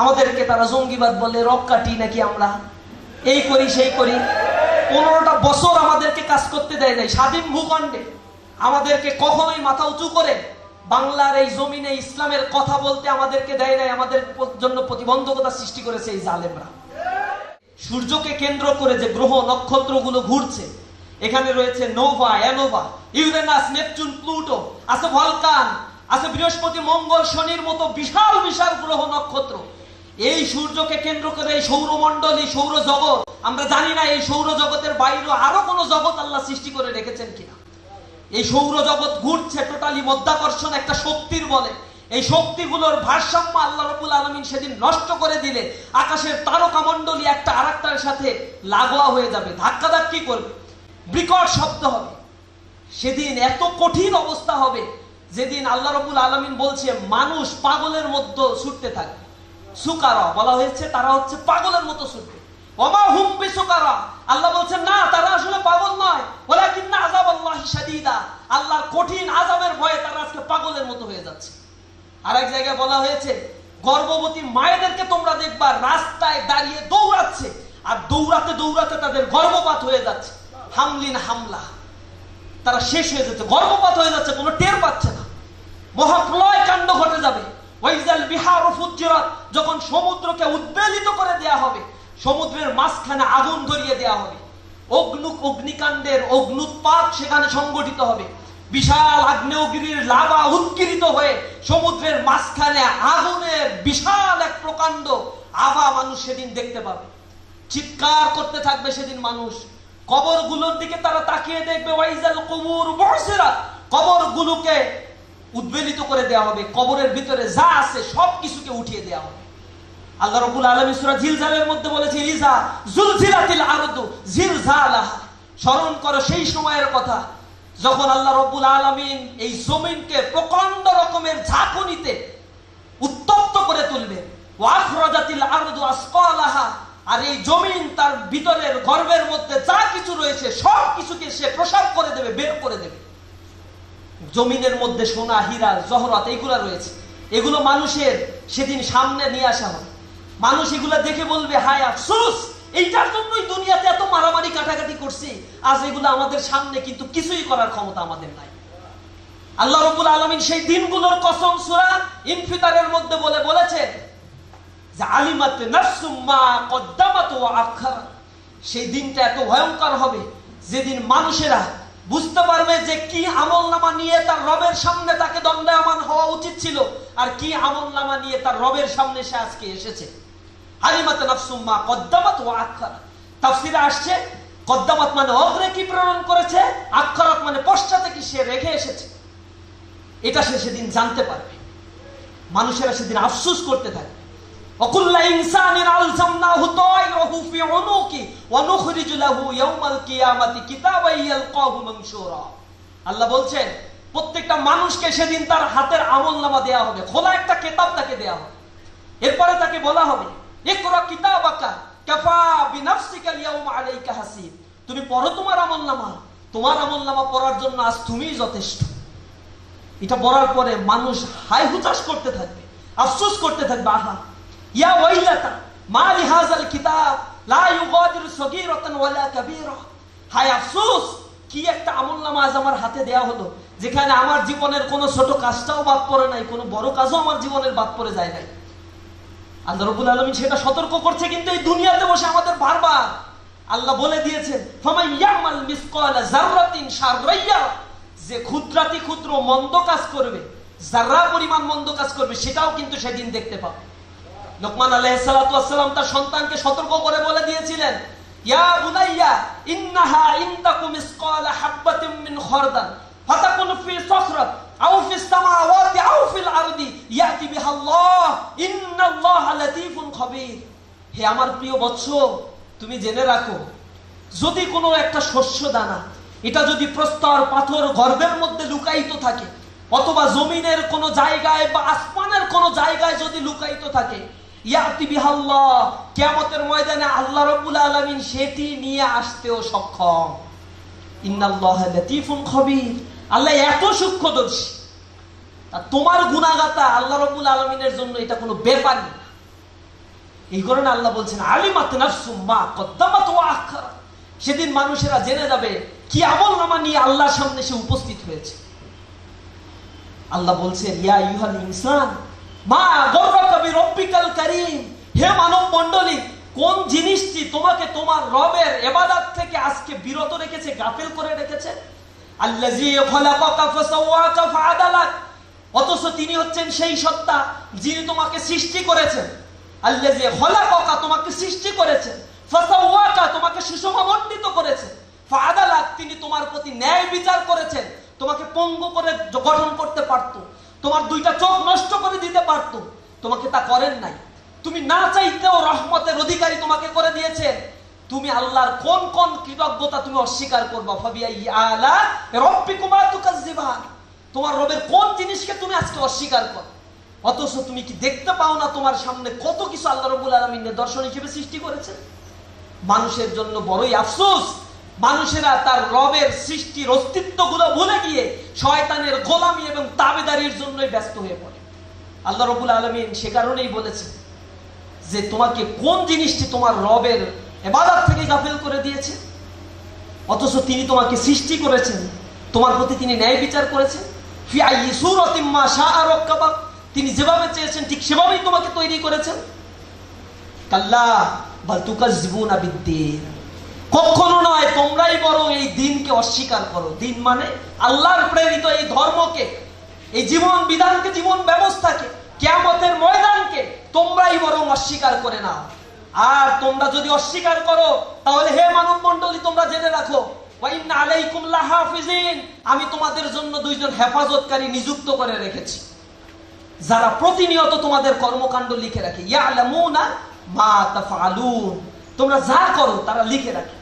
আমাদেরকে তারা জঙ্গিবাদ বলে, রক কাটি নাকি আমরা, এই করি সেই করি। 15টা বছর আমাদেরকে কাজ করতে দেয় নাই স্বাধীন ভূখণ্ডে। আমাদেরকে কখনোই মাথা উঁচু করে বাংলার এই জমিনে ইসলামের কথা বলতে আমাদেরকে দেয় নাই। আমাদের জন্য প্রতিবন্ধকতা সৃষ্টি করেছে এই জালেমরা। সূর্যকে কেন্দ্র করে যে গ্রহ নক্ষত্রগুলো ঘুরছে, এখানে রয়েছে Nova, ANOVA, Uranus, Neptune, Pluto, আছে ভলকান, আছে বৃহস্পতি, মঙ্গল, শনির মতো বিশাল বিশাল গ্রহ নক্ষত্র। এই সূর্যকে কেন্দ্র করে এই সৌরমণ্ডল, এই সৌরজগৎ, আমরা জানি না এই সৌরজগতের বাইরে আরো কোনো জগৎ আল্লাহ সৃষ্টি করে রেখেছেন কিনা। এই সৌরজগৎ ঘুরছে টোটালি মধ্যাকর্ষণ একটা শক্তির বলে। এই শক্তিগুলোর ভারসাম্য আল্লাহ রাব্বুল আলামিন সেদিন নষ্ট করে দিলে আকাশের তারকামণ্ডলী একটা আরেকটার সাথে লাগোয়া হয়ে যাবে, ধাক্কাধাক্কি করবে, বিকট শব্দ হবে। সেদিন এত কঠিন অবস্থা হবে যেদিন আল্লাহ রাব্বুল আলামিন বলছে মানুষ পাগলের মধ্যে ছুটতে থাকবে। সুকারা বলা হয়েছে, তারা হচ্ছে পাগলের মতো ছুটবে। ওমা হুম বিসুকারা, আল্লাহ বলছেন না, তারা আসলে পাগল নয়, ওয়ালাকিন্না আযাবাল্লাহি শাদীদা, আল্লাহর কঠিন আযাবের ভয়ে তারা আজকে পাগলের মতো হয়ে যাচ্ছে। আরেক জায়গায় বলা হয়েছে গর্ভবতী মায়েদেরকে তোমরা দেখবা রাস্তায় দাঁড়িয়ে দৌড়াচ্ছে, আর দৌড়াতে দৌড়াতে তাদের গর্ভপাত হয়ে যাচ্ছে। হামলিন হামলা, তারা শেষ হয়ে যাচ্ছে, গর্ভপাত হয়ে যাচ্ছে, কোনো টের পাচ্ছে না। মহাপ্রলয় কাণ্ড ঘটে যাবে। ওয়াইজাল বিহারু ফুজ্জিরাত, যখন সমুদ্রকে উদ্বেলিত করে দেয়া হবে, সমুদ্রের মাঝখানে আগুন ধরিয়ে দেয়া হবে, অগ্নিকাণ্ডের অগ্নুৎপাত সেখানে সংগঠিত হবে। বিশাল আগ্নেয়গিরির লাভা উৎগীরিত হয়ে সমুদ্রের মাঝখানে আগুনের বিশাল এক প্রকাণ্ড আভা মানুষ সেদিন দেখতে পাবে। চিৎকার করতে থাকবে সেদিন মানুষ। কবরগুলোর দিকে তারা তাকিয়ে দেখবে, ওয়াইজাল কুবুর বুসিরাত, কবরগুলোকে উদ্বেলিত করে দেওয়া হবে, কবরের ভিতরে যা আছে সবকিছুকে উঠিয়ে দেওয়া হবে। আল্লাহ রাব্বুল আলামিন সূরা জিলজালের মধ্যে বলেছে, ইজা জুলজিলাতিল আরদু জিলজালাহা, স্মরণ করো সেই সময়ের কথা যখন আল্লাহ রাব্বুল আলামিন এই জমিনকে প্রকাণ্ড রকমের ঝাঁকুনিতে উত্তপ্ত করে তুলবে। ওয়া আখরাজাতিল আরদু আসকালাহা, আর এই জমিন তার ভিতরের গর্ভের মধ্যে যা কিছু রয়েছে সব কিছুকে সে প্রসাব করে দেবে, বের করে দেবে। জমিনের মধ্যে সোনা, হীরা, জহরত এইগুলা রয়েছে, এগুলো মানুষের সেদিন সামনে নিয়ে আসা হবে। মানুষ এগুলা দেখে বলবে, হায় আফসোস, এইটার জন্যই দুনিয়াতে এত মারামারি কাটাকাটি করছি, আজ এগুলো আমাদের সামনে, কিন্তু কিছুই করার ক্ষমতা আমাদের নাই। আল্লাহ রাব্বুল আলামিন সেই দিনগুলোর কসম সূরা ইনফিতারের মধ্যে বলেছে যে আলিমাত নাফসুম মা কদ্দামাত ওয়া আখারাত, সেই দিনটা এত ভয়ঙ্কর হবে যেদিন মানুষেরা বুঝতে পারবে যে কি আমলনামা নিয়ে তার রবের সামনে তাকে দণ্ডায়মান হওয়া উচিত ছিল, আর কি আমলনামা নিয়ে তার রবের সামনে সে আজকে এসেছে। আলিমাত নাফসুম মা কদ্দামাত ওয়া আখারাত, তাফসীরে আসছে কদ্দামাত মানে অগ্রে কি প্রেরণ করেছে, আখারাত মানে পশ্চাতে কি সে রেখে এসেছে। এটা সে সেদিন জানতে পারবে। মানুষেরা সেদিন আফসোস করতে থাকবে। ওয়াকুল্লা ইনসানিন আলজামনাহু তায়রাহু ফি উনুকি ওয়া নুখরিজু লাহু ইয়াওমাল কিয়ামাতি কিতাবান ইয়ালকাহু মানশুরা। আল্লাহ বলছেন প্রত্যেকটা মানুষকে সেদিন তার হাতের আমলনামা দেয়া হবে, খোলা একটা কিতাব তাকে দেয়া হবে। এরপরে তাকে বলা হবে, ইকরা কিতাবাকা কাফা বিনাফসিকা আল-ইয়াওমা আলাইকা হাসিব, তুমি পড়ো তোমার আমলনামা, তোমার আমলনামা পড়ার জন্য আজ তুমিই যথেষ্ট। এটা পড়ার পরে মানুষ হাই হুতাশ করতে থাকবে, আফসোস করতে থাকবে, আহা ইয়া ওয়াইলাতা মা লিহাযাল কিতাব লা ইউগাদিরু সগীরাতান ওয়ালা কাবীরা, হায় আফসোস, কি একটা আমলনামা আজ আমার হাতে দেয়া হলো, যেখানে আমার জীবনের কোনো ছোট কাজটাও বাদ পড়ে নাই, কোনো বড় কাজও আমার জীবনের বাদ পড়ে যায় নাই। আল্লাহ রাব্বুল আলামিন সেটা সতর্ক করছে, কিন্তু এই দুনিয়াতে বসে আমাদের বারবার আল্লাহ বলে দিয়েছেন, ফামান ইয়ামাল মিসকালা যাররাতিন শাররাইয়া, যে ক্ষুদ্রাতি ক্ষুদ্র মন্দ কাজ করবে, যারা পরিমাণ মন্দ কাজ করবে, সেটাও কিন্তু সেদিন দেখতে পাবে। লোকমান আলাইহিস সালাতু ওয়াস সালাম তার সন্তানকে সতর্ক করে বলে দিয়েছিলেন, ইয়া বুনাইয়া ইন্নাহা ইনতাকুম মিসকালা হাববাতিন মিন খারদাল ফাতাকুন ফি সাখরাত আও ফিস সামাওয়াতি আও ফিল আরদি ইয়াতি বিহাল্লাহ ইন্নাল্লাহা লাতীফুন খাবীর। হে আমার প্রিয় বৎস, তুমি জেনে রাখো, যদি কোনো একটা শস্য দানা, এটা যদি প্রস্তর পাথর গর্ভের মধ্যে লুকায়িত থাকে, অথবা জমিনের কোনো জায়গায় বা আসমানের কোনো জায়গায় যদি লুকায়িত থাকে, ইয়াতি বিহাল্লাহ, কিয়ামতের ময়দানে আল্লাহ রাব্বুল আলামিন সেটি নিয়ে আসতেও সক্ষম। ইন্নাল্লাহা লাতীফুন খাবীর, আল্লাহ এত সূক্ষ্মদর্শী। আর তোমার গুনাহগাতা আল্লাহ রাব্বুল আলামিনের জন্য এটা কোনো ব্যাপার না। এই কারণে আল্লাহ বলছেন আলিমাত নাফসুম মা কদ্দামাত ওয়া আখারাত, সেদিন মানুষেরা জেনে যাবে কি আমলনামা নিয়ে আল্লাহর সামনে সে উপস্থিত হয়েছে। আল্লাহ বলছেন ইয়া আইয়ুহাল ইনসান মা গররাকা বিরব্বিকাল কারীম, হে মানব মণ্ডলী, কোন জিনিসটি তোমাকে তোমার রবের ইবাদত থেকে আজকে বিরত রেখেছে, গাফিল করে রেখেছে? আল্লাযী খালাকাকা ফাসাওয়াকা ফাআদালাক, অথচ তিনি হচ্ছেন সেই সত্তা যিনি তোমাকে সৃষ্টি করেছেন। আল্লাযী খালাকাকা, তোমাকে সৃষ্টি করেছেন, ফাসাওয়াকা, তোমাকে সুষমমণ্ডিত করেছেন, ফাআদালাক, তিনি তোমার প্রতি ন্যায় বিচার করেছেন। তোমাকে পঙ্গু করে গঠন করতে পারতো, তোমার দুইটা চোখ নষ্ট করে দিতে পারতো, তোমাকে তা করেন নাই। তুমি না চাইতেও রহমতের অধিকারী তোমাকে করে দিয়েছেন। তুমি আল্লাহর কোন কোন কৃতজ্ঞতা তুমি অস্বীকার করবা? ফাবিআইয়ি আলা রাব্বিকুমা তুকাজ্জিবান, তোমার রবের কোন জিনিসকে তুমি আজকে অস্বীকার করো? অথচ তুমি কি দেখতে পাও না তোমার সামনে কত কিছু আল্লাহ রাব্বুল আলামিন নিদর্শন হিসেবে সৃষ্টি করেছেন? মানুষের জন্য বড়ই আফসোস, মানুষেরা তার রবের সৃষ্টির অস্তিত্বগুলো ভুলে গিয়ে শয়তানের গোলামি এবং তাবেদারির জন্যই ব্যস্ত হয়ে পড়ে। আল্লাহ রাব্বুল আলামিন সে কারণেই বলেছেন যে তোমাকে কোন জিনিসটি তোমার রবের ইবাদত থেকে গাফিল করে দিয়েছে, অথচ তিনি তোমাকে সৃষ্টি করেছেন, তোমার প্রতি তিনি ন্যায় বিচার করেছেন। ফি আইয়ি সূরাতিন মা শাআ রাক্কাবাক, তিনি যেভাবে চেয়েছেন ঠিক সেভাবেই তোমাকে তৈরি করেছেন। কাল্লা বাল তুকাজ্জিবুনা বিদ্দীন, কখনো নয়, তোমরাই বরং এই দিনকে অস্বীকার করো। দিন মানে আল্লাহর প্রেরিত এই ধর্মকে, এই জীবন বিধানকে, জীবন ব্যবস্থাকে, কিয়ামতের ময়দানকে তোমরাই বরং অস্বীকার করে নাও। আর তোমরা যদি অস্বীকার করো তাহলে হে মানব মণ্ডলী, তোমরা জেনে রাখো ওয়া ইন্না আলাইকুম লাহাফিজিন, আমি তোমাদের জন্য দুইজন হেফাজতকারী নিযুক্ত করে রেখেছি, যারা প্রতিনিয়ত তোমাদের কর্মকাণ্ড লিখে রাখে। ইয়ালামুনা মা তাফআলুন, তোমরা যা করো তারা লিখে রাখে।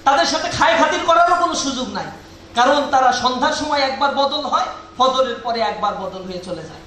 তাদের সাথে খায় খাতির করারও কোনো সুযোগ নাই, কারণ তারা সন্ধ্যার সময় একবার বদল হয়, ফজরের পরে একবার বদল হয়ে চলে যায়।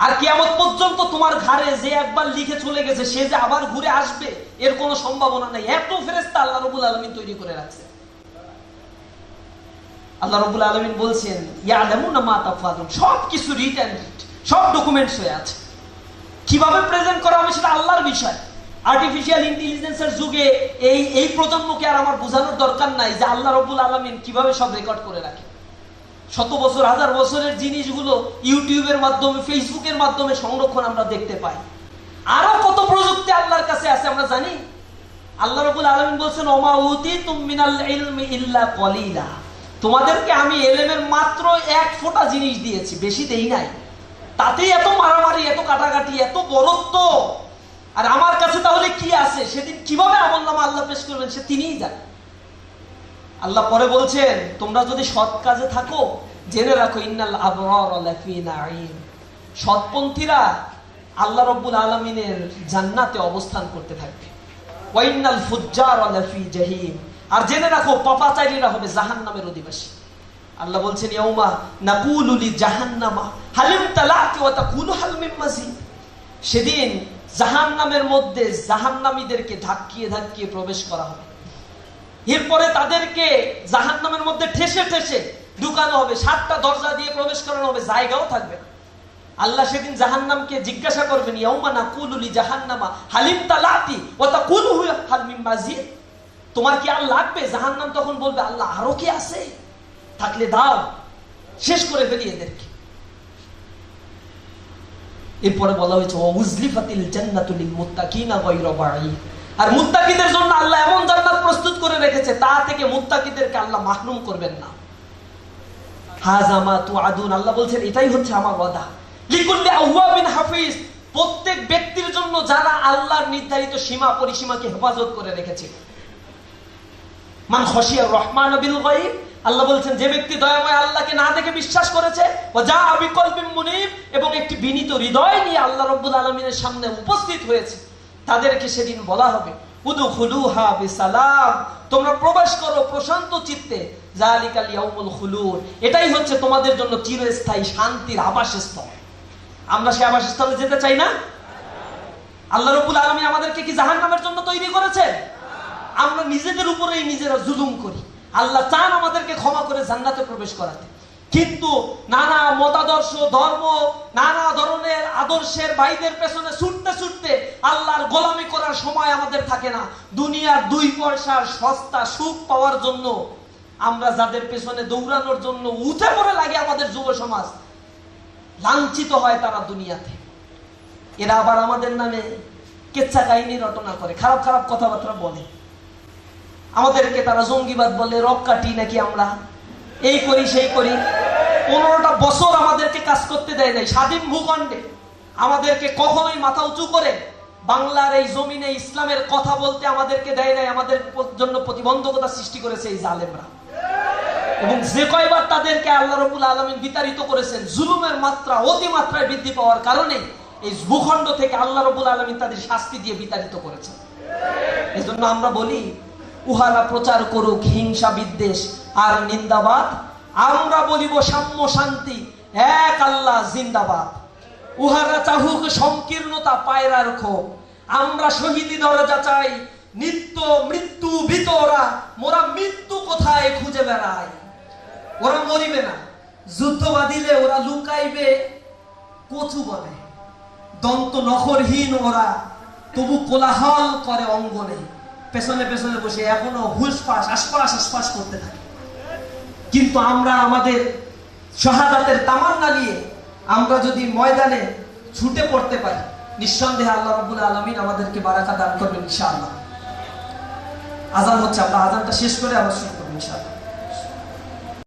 আর কিয়ামত পর্যন্ত তোমার ঘাড়ে যে একবার লিখে চলে গেছে সে যে আবার ঘুরে আসবে এর কোনো সম্ভাবনা নাই। এত ফেরেশতা আল্লাহ রাব্বুল আলামিন তৈরি করে রাখছে। আল্লাহ রাব্বুল আলামিন বলছেন ইয়ালামুনা মা তাফআলুন, সবকিছু রিটেন, সব ডকুমেন্টস হয়ে আছে। কিভাবে প্রেজেন্ট করা হবে সেটা আল্লাহর বিষয়। আর্টিফিশিয়াল ইন্টেলিজেন্সের যুগে এই প্রজন্মকে আর আমার বোঝানোর দরকার নাই যে আল্লাহ রাব্বুল আলামিন কিভাবে সব রেকর্ড করে রাখে। শত বছর, হাজার বছরের জিনিসগুলো ইউটিউবের মাধ্যমে, ফেসবুকের মাধ্যমে সংরক্ষণ আমরা দেখতে পাই। আরো কত প্রযুক্তি আল্লাহর কাছে আছে আমরা জানি। আল্লাহ রাব্বুল আলামিন বলছেন ওমা উতিতুম মিনাল ইলমি ইল্লা কলিলা, তোমাদেরকে আমি ইলমের মাত্র এক ফোঁটা জিনিস দিয়েছি, বেশি দেই নাই। তাতেই এত মারামারি, এত কাটাকাটি, এত বরত্ব। আর আমার কাছে তাহলে কি আছে? সেদিন কিভাবে আমলনামা আল্লাহ পেশ করবেন সে তিনিই জানেন। আল্লাহ পরে বলছেন তোমরা যদি সৎ কাজে থাকো জেনে রাখো ইন্নাল আবরার লাফি নাঈম, সৎপন্থীরা আল্লাহ রাব্বুল আলামিনের জান্নাতে অবস্থান করতে থাকবে। ওয়া ইন্নাল ফুজ্জার লাফি জাহিম, আর জেনে রাখো পাপাচারীরা হবে জাহান্নামের অধিবাসী। আল্লাহ বলছেন ইয়াউমা নাকুলু লি জাহান্নামা হালিম তালাতি ওয়া তাকুলু হাল মিন মাজিদ, সেদিন জাহান্নামের মধ্যে জাহান্নামীদেরকে ধাক্কিয়ে ধাক্কিয়ে প্রবেশ করা হবে। এরপরে তাদেরকে জাহান্নামের মধ্যে ঠেসে ঠেসে ঢুকানো হবে, 7টা দরজা দিয়ে প্রবেশ করানো হবে, জায়গাও থাকবে না। আল্লাহ সেদিন জাহান্নামকে জিজ্ঞাসা করবেন ইয়াউমা নাকুলু লি জাহান্নামা হালিম তালাতি ওয়া তাকুলু হাল মিন মাজিদ, তোমার কি আর লাগবে? জাহান্নাম তখন বলবে আল্লাহ আরো কি আছে, থাকলে দাও, শেষ করে ফেলি এদেরকে। এরপরে বলা হয়েছে ওয়াউজলিফাতিল জান্নাতু লিল মুত্তাকিনা গায়রা বাঈদ, আর মুত্তাকিদের জন্য আল্লাহ এমন জান্নাত প্রস্তুত করে রেখেছে তা থেকে মুত্তাকিদেরকে আল্লাহ মাহরুম করবেন না। হাযা মা তুআদুন, আল্লাহ বলছেন এটাই হচ্ছে আমার ওয়াদা। লিকুল্লি আওয়াবিন হাফিজ, প্রত্যেক ব্যক্তির জন্য যারা আল্লাহর নির্ধারিত সীমা পরিসীমাকে হেফাজত করে রেখেছে। মান খাশিয়ার রহমান বিল গায়ব, আল্লাহ বলছেন যে ব্যক্তি দয়াময় আল্লাহকে না দেখে বিশ্বাস করেছে, ওয়া জা বিকলবিন মুনিব, এবং একটি বিনীত হৃদয় নিয়ে আল্লাহ রাব্বুল আলামিনের সামনে উপস্থিত হয়েছে, তাদেরকে সেদিন বলা হবে উদখুলুহা বিসালাম, তোমরা প্রবেশ করো প্রশান্ত চিত্তে, যালিকাল ইয়াউমুল খুলুদ, এটাই হচ্ছে তোমাদের জন্য চিরস্থায়ী শান্তির আবাসস্থল। আমরা সেই আবাসস্থলে যেতে চাই না? আল্লাহ রাব্বুল আলামিন আমাদেরকে কি জাহান্নামের জন্য তৈরি করেছেন? আমরা নিজেদের উপরেই নিজেরা জুলুম করি। আল্লাহ চান আমাদেরকে ক্ষমা করে জান্নাতে প্রবেশ করাতে, কিন্তু নানা মতাদর্শ, ধর্ম, নানা ধরনের আদর্শের ভাইদের পেছনে ছুটতে ছুটতে আল্লাহর গোলামি করার সময় আমাদের থাকে না। দুনিয়ার 2 পয়সার সস্তা সুখ পাওয়ার জন্য আমরা যাদের পেছনে দৌড়ানোর জন্য উঠে পড়ে লাগে আমাদের যুব সমাজ, লাঞ্ছিত হয় তারা দুনিয়াতে। এরা আবার আমাদের নামে কেচ্ছা কাহিনী রটনা করে, খারাপ খারাপ কথাবার্তা বলে। আমাদেরকে তারা জঙ্গিবাদ বলে, রক কাটি নাকি আমরা, এই করি সেই করি। 15টা বছর আমাদেরকে কাজ করতে দেয় নাই স্বাধীন ভূখণ্ডে। আমাদেরকে কখনোই মাথা উঁচু করে বাংলার এই জমিনে ইসলামের কথা বলতে আমাদেরকে দেয় নাই। আমাদের জন্য প্রতিবন্ধকতা সৃষ্টি করেছে এই জালেমরা। এবং যে কয়বার তাদেরকে আল্লাহ রাব্বুল আলামিন বিতাড়িত করেছেন, জুলুমের মাত্রা অতিমাত্রায় বৃদ্ধি পাওয়ার কারণে এই ভূখণ্ড থেকে আল্লাহ রাব্বুল আলামিন তাদের শাস্তি দিয়ে বিতাড়িত করেছেন। এজন্য আমরা বলি, উহারা প্রচার করুক হিংসা বিদ্বেষ আর নিন্দাবাদ, আমরা বলিব সাম্য শান্তি, এক আল্লাহ জিন্দাবাদ। উহারা চাহুক সংকীর্ণতা পায়রার ক্ষোভ, আমরা শহীদি দরজা চাই, নিত্য মৃত্যু ভিতরা মোরা মৃত্যু কোথায় খুঁজে বেড়াই। ওরা মরিবে না, যুদ্ধ বাঁধিলে ওরা লুকাইবে কচু বলে, দন্ত নখরহীন ওরা তবু কোলাহল করে অঙ্গনে, পেছনে পেছনে বসে এখনো হুসফাস আশপাশ আশপাশ করতে থাকে। কিন্তু আমরা আমাদের শাহাদাতের তামান্না নিয়ে আমরা যদি ময়দানে ছুটে পড়তে পারি, নিঃসন্দেহে আল্লাহ রাব্বুল আলামিন আমাদেরকে বারাকা দান করবেন ইনশাআল্লাহ। আজান হচ্ছে, আমরা আজানটা শেষ করে আবার শুরু করবো ইনশাআল্লাহ।